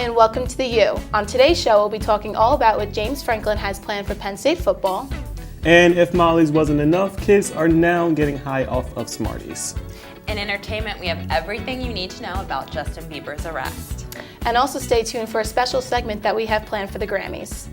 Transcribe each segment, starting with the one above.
and welcome to The U. On today's show, we'll be talking all about what James Franklin has planned for Penn State football. And if Molly's wasn't enough, kids are now getting high off of Smarties. In entertainment, we have everything you need to know about Justin Bieber's arrest. And also stay tuned for a special segment that we have planned for the Grammys.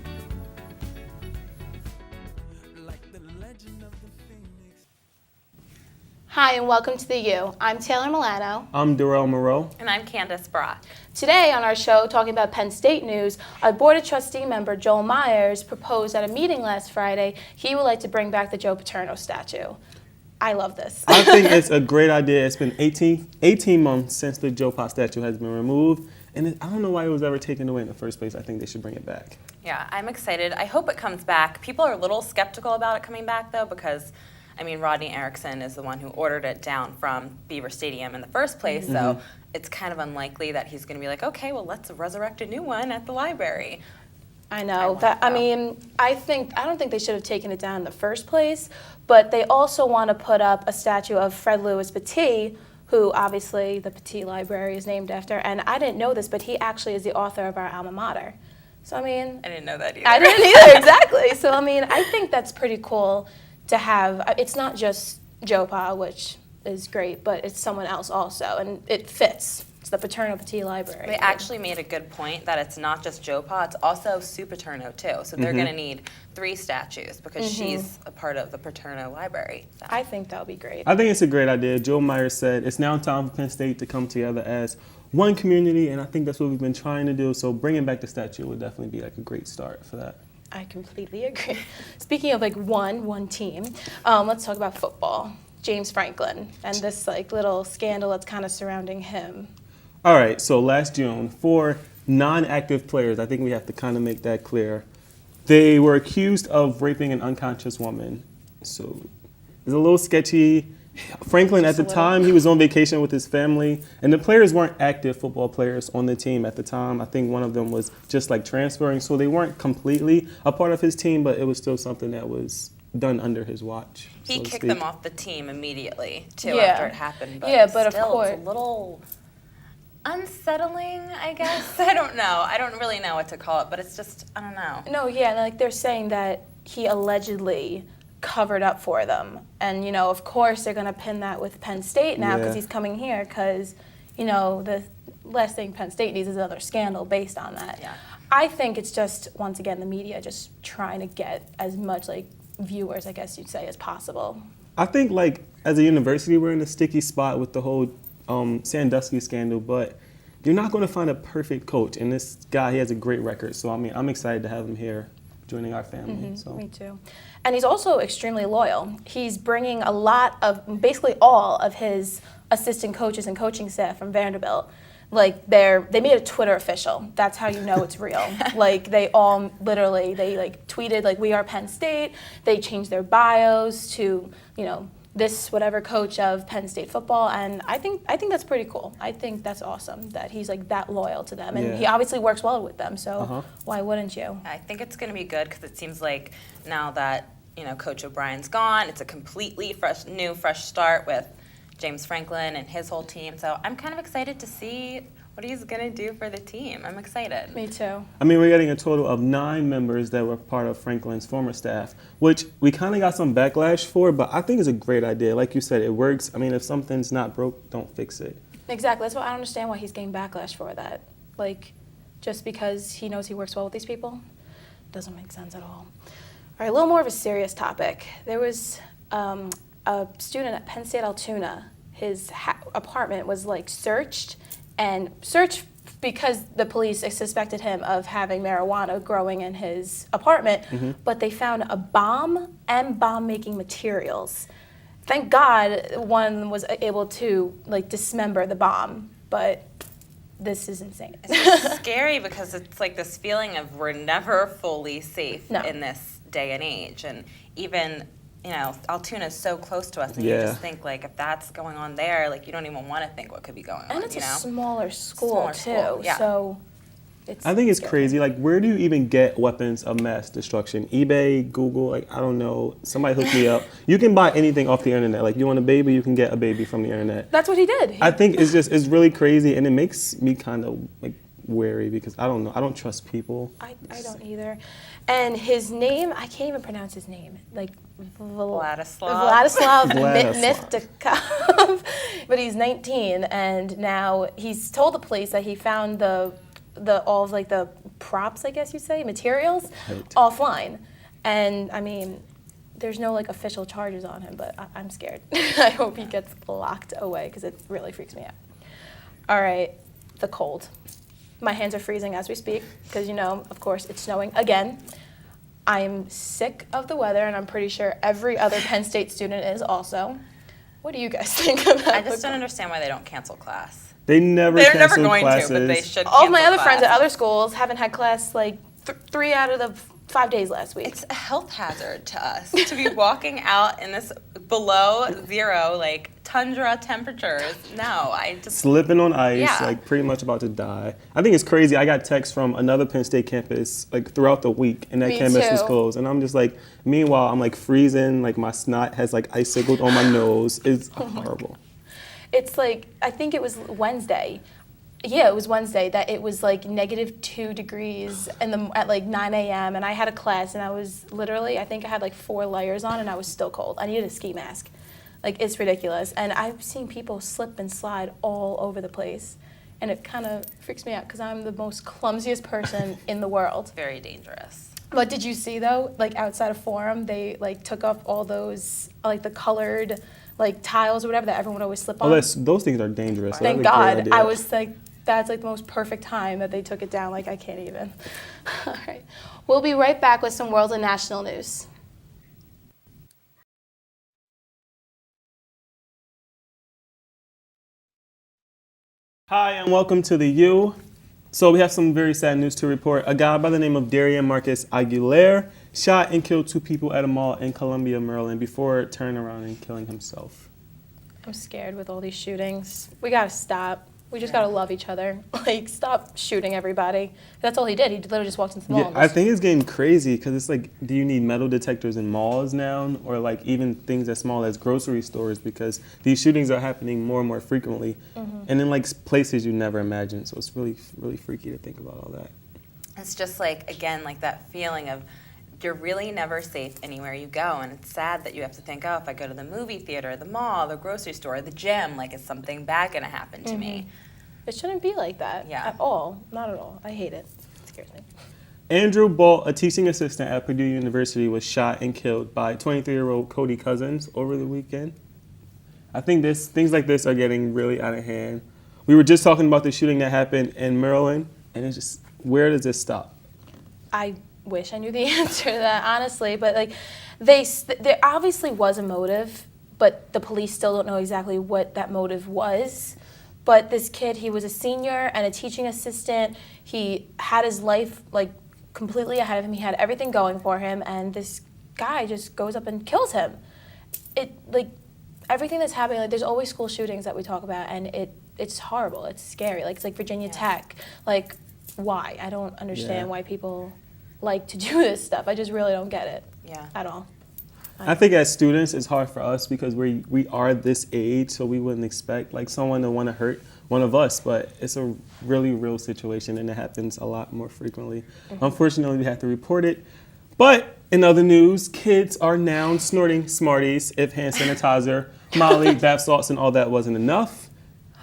Hi, and welcome to The U. I'm Taylor Milano. I'm Darrell Moreau. And I'm Candace Brock. Today on our show, talking about Penn State news, our Board of Trustee member Joel Myers proposed at a meeting last Friday he would like to bring back the Joe Paterno statue. I love this. I think it's a great idea. It's been 18 months since the Joe Pot statue has been removed, and I don't know why it was ever taken away in the first place. I think they should bring it back. Yeah, I'm excited. I hope it comes back. People are a little skeptical about it coming back, though, because Rodney Erickson is the one who ordered it down from Beaver Stadium in the first place, so it's kind of unlikely that he's going to be like, okay, well, let's resurrect a new one at the library. I know. I don't think they should have taken it down in the first place, but they also want to put up a statue of Fred Louis Petit, who obviously the Petit Library is named after, and I didn't know this, but he actually is the author of our alma mater. So, I didn't know that either. I didn't either, exactly. So, I think that's pretty cool to have. It's not just Joe Pa, which is great, but it's someone else also, and it fits. It's the Paterno Petit Library. They actually made a good point that it's not just Joe Pa, it's also Sue Paterno too. So they're going to need 3 statues because she's a part of the Paterno Library. So. I think that would be great. I think it's a great idea. Joe Myers said it's now time for Penn State to come together as one community, and I think that's what we've been trying to do. So bringing back the statue would definitely be like a great start for that. I completely agree. Speaking of one team, let's talk about football. James Franklin and this little scandal that's kind of surrounding him. All right, so last June, 4 non-active players, I think we have to kind of make that clear, they were accused of raping an unconscious woman. So it's a little sketchy. Franklin, at the time, he was on vacation with his family, and the players weren't active football players on the team at the time. I think one of them was just transferring, so they weren't completely a part of his team, but it was still something that was done under his watch. He kicked them off the team immediately, too, yeah. after it happened. But still, of course. It's a little unsettling, I guess. I don't know. I don't really know what to call it, but it's just, I don't know. No, yeah, they're saying that he allegedly covered up for them. And, of course, they're going to pin that with Penn State now because he's coming here because, the last thing Penn State needs is another scandal based on that. Yeah. I think it's just, once again, the media just trying to get as much, viewers, I guess you'd say, as possible. I think, as a university, we're in a sticky spot with the whole Sandusky scandal, but you're not going to find a perfect coach. And this guy, he has a great record. So, I'm excited to have him here joining our family. So. Me too. And he's also extremely loyal. He's bringing a lot of, basically all of his assistant coaches and coaching staff from Vanderbilt. They made a Twitter official. That's how you know it's real. They all literally, they tweeted, we are Penn State. They changed their bios to, this whatever coach of Penn State football, and I think that's pretty cool. I think that's awesome that he's that loyal to them, and he obviously works well with them. So why wouldn't you? I think it's going to be good because it seems like now that Coach O'Brien's gone, it's a completely fresh start with James Franklin and his whole team. So I'm kind of excited to see what he's going to do for the team. I'm excited. Me too. We're getting a total of 9 members that were part of Franklin's former staff, which we kind of got some backlash for, but I think it's a great idea. Like you said, it works. If something's not broke, don't fix it. Exactly. That's why I don't understand why he's getting backlash for that. Just because he knows he works well with these people? Doesn't make sense at all. All right, a little more of a serious topic. There was a student at Penn State Altoona. His apartment was searched because the police suspected him of having marijuana growing in his apartment, but they found a bomb and bomb-making materials. Thank God one was able to dismember the bomb, but this is insane. It's scary because it's this feeling of we're never fully safe in this day and age, and even Altoona is so close to us, and you just think if that's going on there, you don't even want to think what could be going on. And it's a smaller school too, so I think it's crazy. Where do you even get weapons of mass destruction? eBay, Google, I don't know. Somebody hook me up. You can buy anything off the internet. You want a baby, you can get a baby from the internet. That's what he did. I think it's really crazy, and it makes me kind of wary because I don't know. I don't trust people. I don't either. And his name, I can't even pronounce his name. Like Vladislav Miftakov. But he's 19, and now he's told the police that he found all of like the props, I guess you say, materials offline. And I mean, there's no like official charges on him, but I'm scared. I hope he gets locked away because it really freaks me out. All right, the cold. My hands are freezing as we speak because, of course, it's snowing again. I'm sick of the weather, and I'm pretty sure every other Penn State student is also. What do you guys think about I just don't understand why they don't cancel class. They're never going to, but they should. All of my other friends at other schools haven't had class like 3 out of the 5 days last week. It's a health hazard to us to be walking out in this below zero, like tundra temperatures. No, I just slipping on ice, like pretty much about to die. I think it's crazy. I got texts from another Penn State campus like throughout the week, and that campus was closed. And I'm just like, meanwhile, I'm like freezing, like my snot has like icicled on my nose. It's horrible. It's like, I think it was Wednesday. Yeah, it was Wednesday that it was like -2 degrees at like 9 a.m. and I had a class and I was literally, I think I had like 4 layers on and I was still cold. I needed a ski mask. Like, it's ridiculous. And I've seen people slip and slide all over the place. And it kind of freaks me out because I'm the most clumsiest person in the world. Very dangerous. But did you see though, like outside of Forum, they like took up all those, like the colored like tiles or whatever that everyone would always slip on? Oh, those things are dangerous. Thank God. I was like, that's like the most perfect time that they took it down. Like, I can't even. All right. We'll be right back with some world and national news. Hi, and welcome to the U. So we have some very sad news to report. A guy by the name of Darian Marcus Aguilera shot and killed 2 people at a mall in Columbia, Maryland, before turning around and killing himself. I'm scared with all these shootings. We gotta stop. We just gotta love each other. Like, stop shooting everybody. That's all he did. He literally just walked into the mall. Yeah, I think it's getting crazy because it's like, do you need metal detectors in malls now, or like even things as small as grocery stores? Because these shootings are happening more and more frequently, and in like places you never imagined. So it's really, really freaky to think about all that. It's just like, again, like that feeling of you're really never safe anywhere you go, and it's sad that you have to think, oh, if I go to the movie theater, the mall, the grocery store, the gym, like, is something bad gonna happen to me? It shouldn't be like that at all. Not at all. I hate it. It scares me. Andrew Balt, a teaching assistant at Purdue University, was shot and killed by 23-year-old Cody Cousins over the weekend. I think things like this are getting really out of hand. We were just talking about the shooting that happened in Maryland, and it's just, where does this stop? I wish I knew the answer to that, honestly, but like there obviously was a motive, but the police still don't know exactly what that motive was. But this kid, he was a senior and a teaching assistant. He had his life like completely ahead of him. He had everything going for him, and this guy just goes up and kills him. It like everything that's happening, like there's always school shootings that we talk about, and it's horrible. It's scary. Like, it's like Virginia Tech. Like, why? I don't understand why people like to do this stuff. I just really don't get it at all. I think as students, it's hard for us because we are this age, so we wouldn't expect like someone to want to hurt one of us, but it's a really real situation, and it happens a lot more frequently. Unfortunately, we have to report it. But in other news, kids are now snorting Smarties if hand sanitizer, Molly, bath salts, and all that wasn't enough.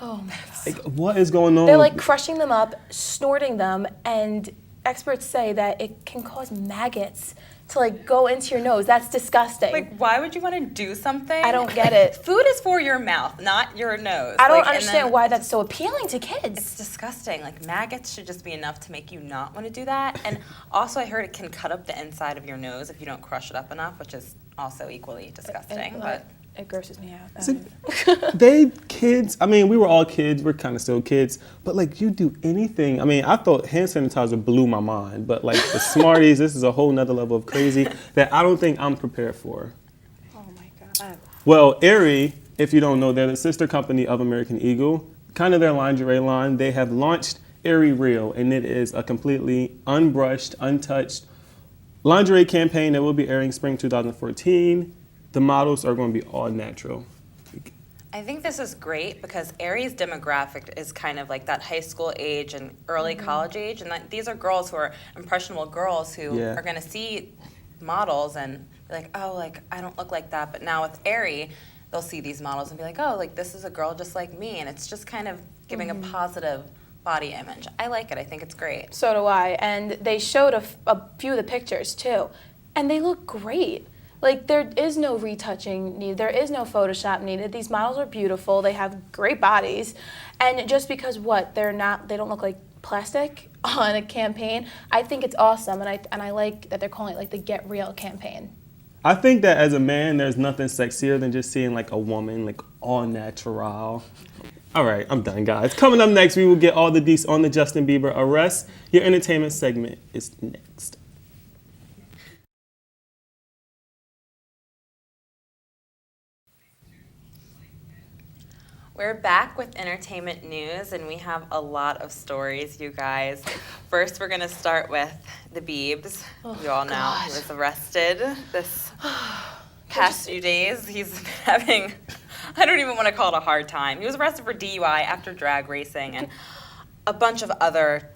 Oh my God. Like, what is going on? They're like crushing them up, snorting them, and experts say that it can cause maggots to like go into your nose. That's disgusting. Like, why would you want to do something? I don't get it. Food is for your mouth, not your nose. I don't understand why that's so appealing to kids. It's disgusting. Like, maggots should just be enough to make you not want to do that. And also, I heard it can cut up the inside of your nose if you don't crush it up enough, which is also equally disgusting. But it grosses me out. Kids, I mean, we were all kids, we're kind of still kids, but like, you do anything. I mean, I thought hand sanitizer blew my mind, but like the Smarties, this is a whole nother level of crazy that I don't think I'm prepared for. Oh my God. Well, Aerie, if you don't know, they're the sister company of American Eagle, kind of their lingerie line. They have launched Aerie Real, and it is a completely unbrushed, untouched lingerie campaign that will be airing spring 2014. The models are going to be all natural. I think this is great because Aries' demographic is kind of like that high school age and early college age, and that these are girls who are impressionable girls who are going to see models and be like, oh, like I don't look like that. But now with Aries, they'll see these models and be like, oh, like this is a girl just like me, and it's just kind of giving a positive body image. I like it. I think it's great. So do I. And they showed a few of the pictures too, and they look great. Like, there is no retouching needed. There is no Photoshop needed. These models are beautiful. They have great bodies. And just because they don't look like plastic on a campaign, I think it's awesome. And I like that they're calling it like the Get Real campaign. I think that as a man, there's nothing sexier than just seeing like a woman like all natural. All right, I'm done, guys. Coming up next, we will get all the deets on the Justin Bieber arrest. Your entertainment segment is next. We're back with entertainment news, and we have a lot of stories, you guys. First, we're going to start with the Biebs. You all know he was arrested this past few days. He's having, I don't even want to call it a hard time. He was arrested for DUI after drag racing and a bunch of other,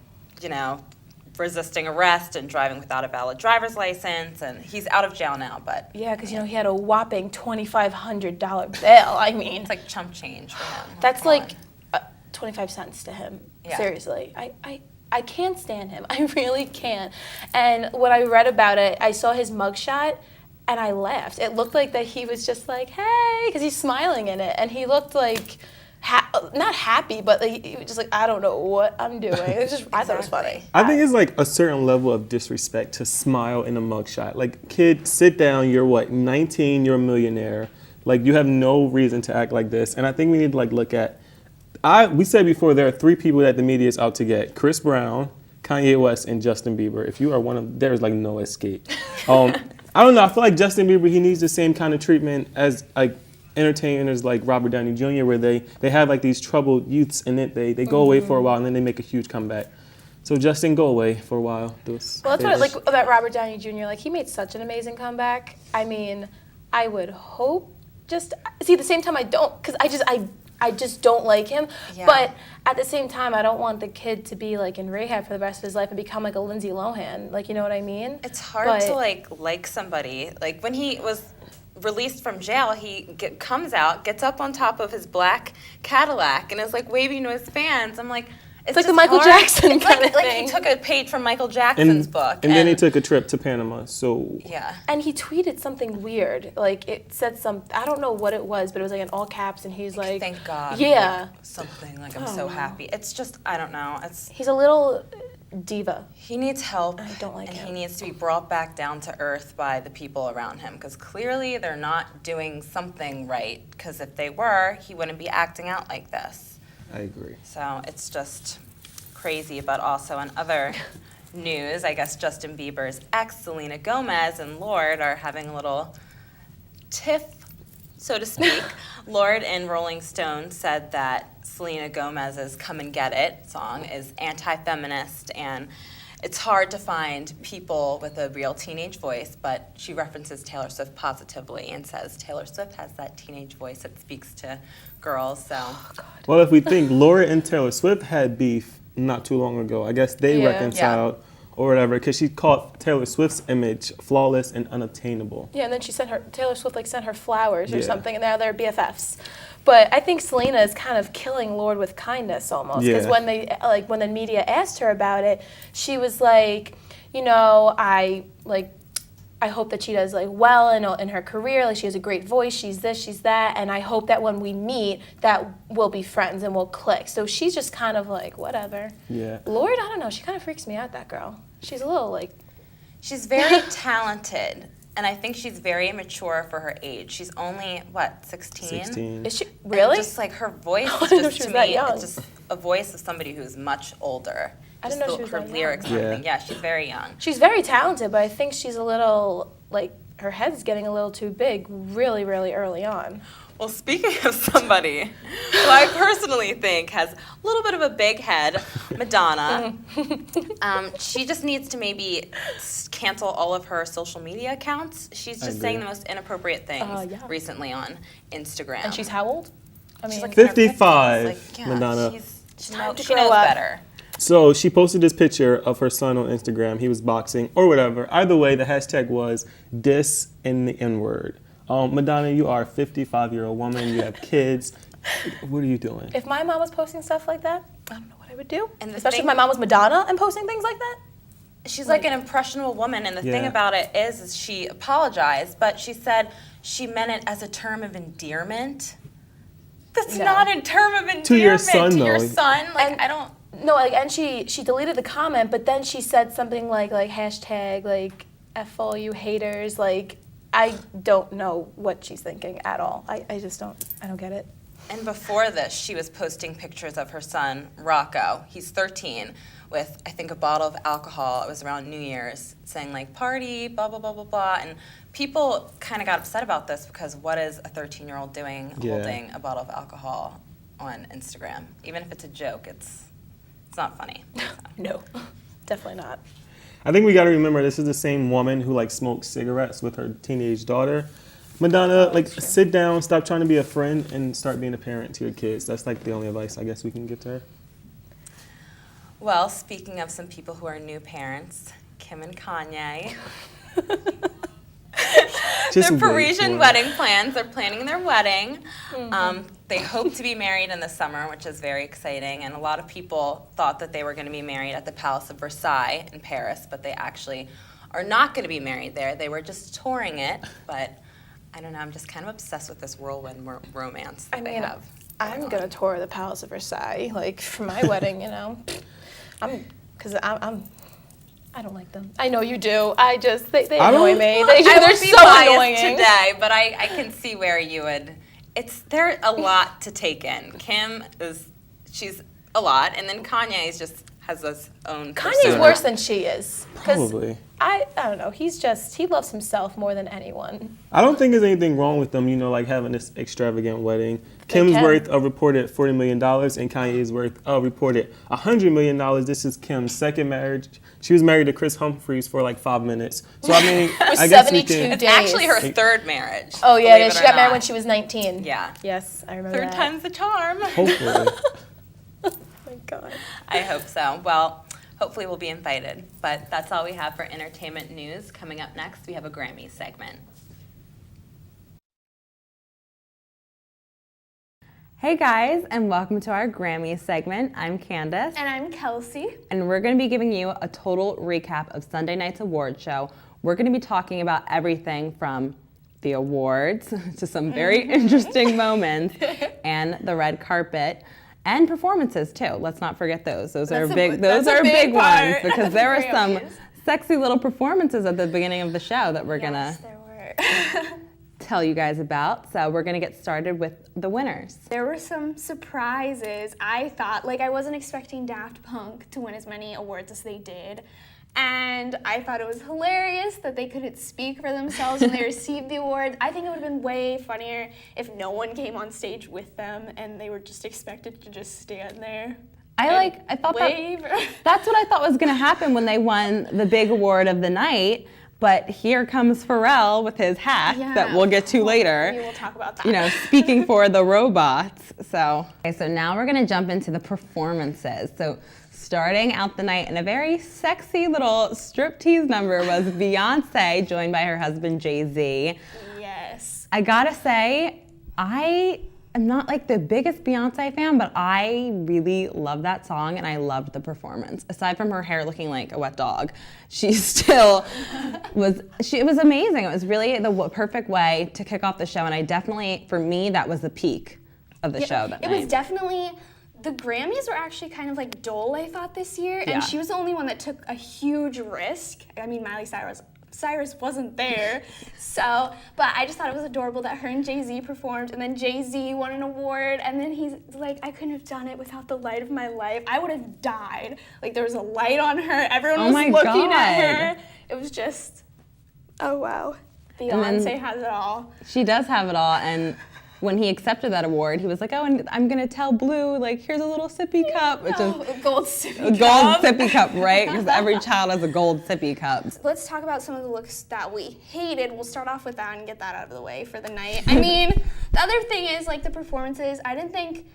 resisting arrest and driving without a valid driver's license, and he's out of jail now, but... Yeah, because, he had a whopping $2,500 bail. I mean... It's like chump change for him. That's like 25 cents to him. Yeah. Seriously. I can't stand him. I really can't. And when I read about it, I saw his mugshot, and I laughed. It looked like that he was just like, hey, because he's smiling in it, and he looked like... not happy, but he was just like, I don't know what I'm doing. It was just, I thought it was funny. I think it's like a certain level of disrespect to smile in a mugshot. Like, kid, sit down. You're 19? You're a millionaire. Like, you have no reason to act like this. And I think we need to look at. We said before there are 3 people that the media is out to get: Chris Brown, Kanye West, and Justin Bieber. If you are one of them, there's no escape. I don't know. I feel like Justin Bieber, he needs the same kind of treatment as entertainers like Robert Downey Jr., where they have these troubled youths and then they go away for a while and then they make a huge comeback. So Justin, go away for a while. Well, that's what I like about Robert Downey Jr. He made such an amazing comeback. I mean, I would hope at the same time I don't, because I just don't like him. Yeah. But at the same time, I don't want the kid to be in rehab for the rest of his life and become like a Lindsay Lohan. You know what I mean? It's hard to like somebody. When he was released from jail, he comes out, gets up on top of his black Cadillac, and is waving to his fans. I'm like, it's like the Michael Jackson kind of thing. He took a page from Michael Jackson's book. And then he took a trip to Panama, so... Yeah. And he tweeted something weird. It said I don't know what it was, but it was in all caps, and he's like... Thank God. Yeah. Something I'm so happy. It's just, I don't know. He's a little diva. He needs help. I don't like him. And he needs to be brought back down to earth by the people around him, because clearly they're not doing something right, because if they were, he wouldn't be acting out like this. I agree. So it's just crazy, but also in other news, I guess Justin Bieber's ex, Selena Gomez, and Lorde are having a little tiff, so to speak. Lorde in Rolling Stone said that Selena Gomez's Come and Get It song is anti-feminist, and it's hard to find people with a real teenage voice, but she references Taylor Swift positively and says Taylor Swift has that teenage voice that speaks to girls, so. Oh, God. Well, if we think Laura and Taylor Swift had beef not too long ago, I guess they reconciled or whatever, because she called Taylor Swift's image flawless and unattainable. Yeah, and then Taylor Swift sent her flowers or something, and now they're BFFs. But I think Selena is kind of killing Lorde with kindness almost, because when when the media asked her about it, she was like, I hope that she does well in her career. She has a great voice. She's this, she's that, and I hope that when we meet, that we'll be friends and we'll click. So she's just kind of whatever. Yeah. Lorde, I don't know. She kind of freaks me out. That girl. She's a little She's very talented. And I think she's very immature for her age. She's only, 16? 16. Is she really? And just her voice I is didn't know just she to was that me, young. it's just a voice of somebody who's much older. I didn't know she was her that young. lyrics and everything. Yeah, she's very young. She's very talented, but I think she's a little her head's getting a little too big really, really early on. Well, speaking of somebody who I personally think has a little bit of a big head, Madonna, she just needs to maybe cancel all of her social media accounts. She's just saying the most inappropriate things recently on Instagram. And she's how old? I mean, She's like in her 55, 50s. Like, yeah, Madonna. She time to she grow knows up. better. So she posted this picture of her son on Instagram. He was boxing or whatever. Either way, the hashtag was dis in the N-word. Madonna, you are a 55-year-old woman. You have kids. What are you doing? If my mom was posting stuff like that, I don't know what I would do. And the Especially if thing- my mom was Madonna and posting things like that. She's like an impressionable woman, and the thing Yeah. about it is she apologized, but she said she meant it as a term of endearment. That's No. not a term of endearment To your son, to your though. son. Like, And- I don't. No, like, and she deleted the comment, but then she said something like hashtag like F all you haters. Like, I don't know what she's thinking at all. I just don't get it. And before this, she was posting pictures of her son, Rocco. He's 13, with, I think, a bottle of alcohol. It was around New Year's, saying, like, party, blah, blah, blah, blah, blah. And people kind of got upset about this because what is a 13-year-old doing Yeah. holding a bottle of alcohol on Instagram? Even if it's a joke, it's not funny. So. No, definitely not. I think we got to remember this is the same woman who like smokes cigarettes with her teenage daughter. Madonna, like sit down, stop trying to be a friend, and start being a parent to your kids. That's like the only advice I guess we can give to her. Well, speaking of some people who are new parents, Kim and Kanye. Just Their wait for Parisian it. wedding plans. They're planning their wedding. They hope to be married in the summer, which is very exciting. And a lot of people thought that they were going to be married at the Palace of Versailles in Paris, but they actually are not going to be married there. They were just touring it. But I don't know. I'm just kind of obsessed with this whirlwind romance that they have. I'm gonna tour the Palace of Versailles, like for my wedding. You know, because I don't like them. I know you do. They annoy me. They're would be so biased annoying. today, but I can see where you would. They're a lot to take in. She's a lot, and then Kanye has his own. Kanye's persona. worse than she is. 'Cause Probably. I don't know. He loves himself more than anyone. I don't think there's anything wrong with them, like having this extravagant wedding. Kim's can. worth a reported $40 million and Kanye's worth a reported $100 million. This is Kim's second marriage. She was married to Chris Humphries for like 5 minutes. So I mean, I guess we 72 can. It's days. actually her third marriage. Oh yeah, believe it she or got married not. when she was 19. Yeah. Yes, I remember Third that. time's the charm. Hopefully. Oh my God. I hope so. Well, hopefully we'll be invited. But that's all we have for entertainment news. Coming up next, we have a Grammy segment. Hey guys, and welcome to our Grammy segment. I'm Candace, And I'm Kelsey. and we're going to be giving you a total recap of Sunday night's award show. We're going to be talking about everything from the awards to some very interesting moments and the red carpet. And performances too. Let's not forget those. Those are big ones because there were some Grammys. sexy little performances at the beginning of the show that we're Yes, gonna there were. tell you guys about. So we're gonna get started with the winners. There were some surprises. I thought, I wasn't expecting Daft Punk to win as many awards as they did. And I thought it was hilarious that they couldn't speak for themselves when they received the award. I think it would have been way funnier if no one came on stage with them and they were just expected to just stand there. I thought wave. that's what I thought was gonna happen when they won the big award of the night. But here comes Pharrell with his hat that we'll get to later. We will talk about that. Speaking for the robots. So now we're gonna jump into the performances. So starting out the night in a very sexy little striptease number was Beyonce, joined by her husband Jay-Z. Yes. I gotta say, I am not the biggest Beyonce fan, but I really love that song and I loved the performance. Aside from her hair looking like a wet dog, she still was amazing. It was really the perfect way to kick off the show, and I definitely, for me, that was the peak of the show that night. It was definitely, the Grammys were actually kind of dull, I thought, this year, Yeah. and she was the only one that took a huge risk. I mean, Miley Cyrus wasn't there, but I just thought it was adorable that her and Jay-Z performed, and then Jay-Z won an award, and then he's like, I couldn't have done it without the light of my life. I would have died. There was a light on her, everyone was looking at her. It was just, oh wow. Beyonce has it all. She does have it all, and when he accepted that award, he was like, oh, and I'm going to tell Blue, like, here's a little sippy cup. Which is A gold sippy a gold sippy cup, right? Because every child has a gold sippy cup. Let's talk about some of the looks that we hated. We'll start off with that and get that out of the way for the night. I mean, the other thing is, like, the performances. I didn't think,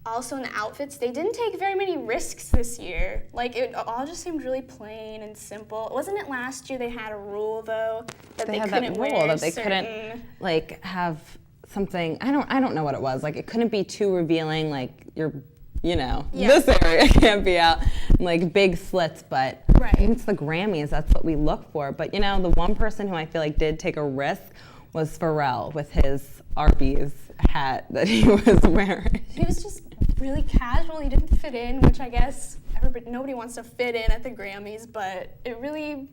also in the outfits, they didn't take very many risks this year. Like, it all just seemed really plain and simple. Wasn't it last year they had a rule, though, that they had couldn't that rule wear that they certain... couldn't, like, have something, I don't know what it was. Like, it couldn't be too revealing, like, this area can't be out, like, big slits, but Right. I think it's the Grammys, that's what we look for. But, the one person who I feel like did take a risk was Pharrell with his Arby's hat that he was wearing. He was just really casual. He didn't fit in, which I guess nobody wants to fit in at the Grammys, but it really,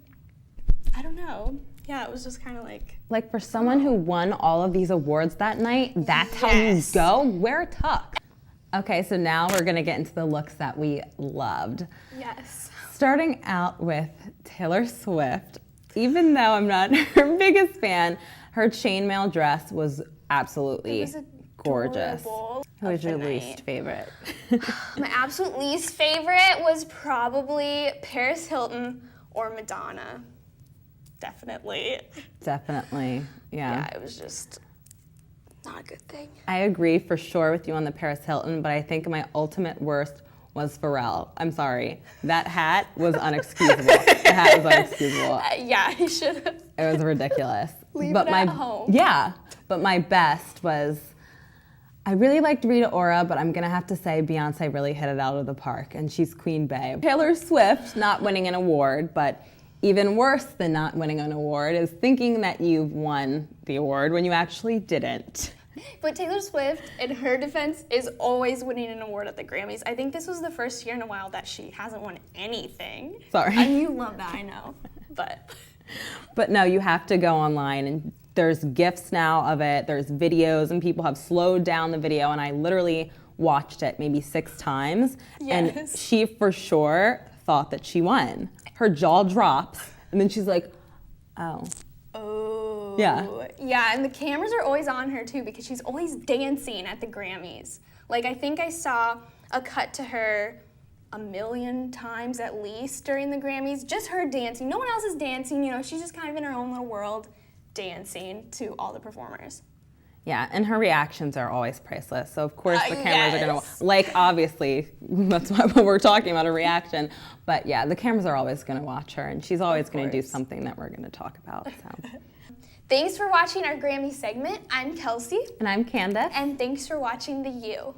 I don't know. Yeah, it was just kind of like... Like, for someone who won all of these awards that night, that's how you go? Wear a tux. Okay, so now we're gonna get into the looks that we loved. Yes. Starting out with Taylor Swift, even though I'm not her biggest fan, her chainmail dress was absolutely gorgeous. Who was your least favorite? My absolute least favorite was probably Paris Hilton or Madonna. Definitely. Definitely, Yeah, it was just not a good thing. I agree for sure with you on the Paris Hilton, but I think my ultimate worst was Pharrell. I'm sorry. That hat was unexcusable. The hat was unexcusable. Yeah, he should have. It was ridiculous. Leave it at home. Yeah, but my best was, I really liked Rita Ora, but I'm gonna have to say Beyonce really hit it out of the park, and she's Queen Bey. Taylor Swift not winning an award, but even worse than not winning an award is thinking that you've won the award when you actually didn't. But Taylor Swift, in her defense, is always winning an award at the Grammys. I think this was the first year in a while that she hasn't won anything. Sorry. You love that, I know. But no, you have to go online, and there's GIFs now of it, there's videos, and people have slowed down the video, and I literally watched it maybe 6 times. Yes. And she for sure thought that she won. Her jaw drops, and then she's like, oh. Oh. Yeah. Yeah, and the cameras are always on her too because she's always dancing at the Grammys. Like, I think I saw a cut to her 1 million times at least during the Grammys. Just her dancing. No one else is dancing, she's just kind of in her own little world dancing to all the performers. Yeah, and her reactions are always priceless. So, of course, the cameras are going to, like, obviously, that's what we're talking about, a reaction. But, yeah, the cameras are always going to watch her, and she's always going to do something that we're going to talk about. So. Thanks for watching our Grammy segment. I'm Kelsey. And I'm Candace. And thanks for watching The U.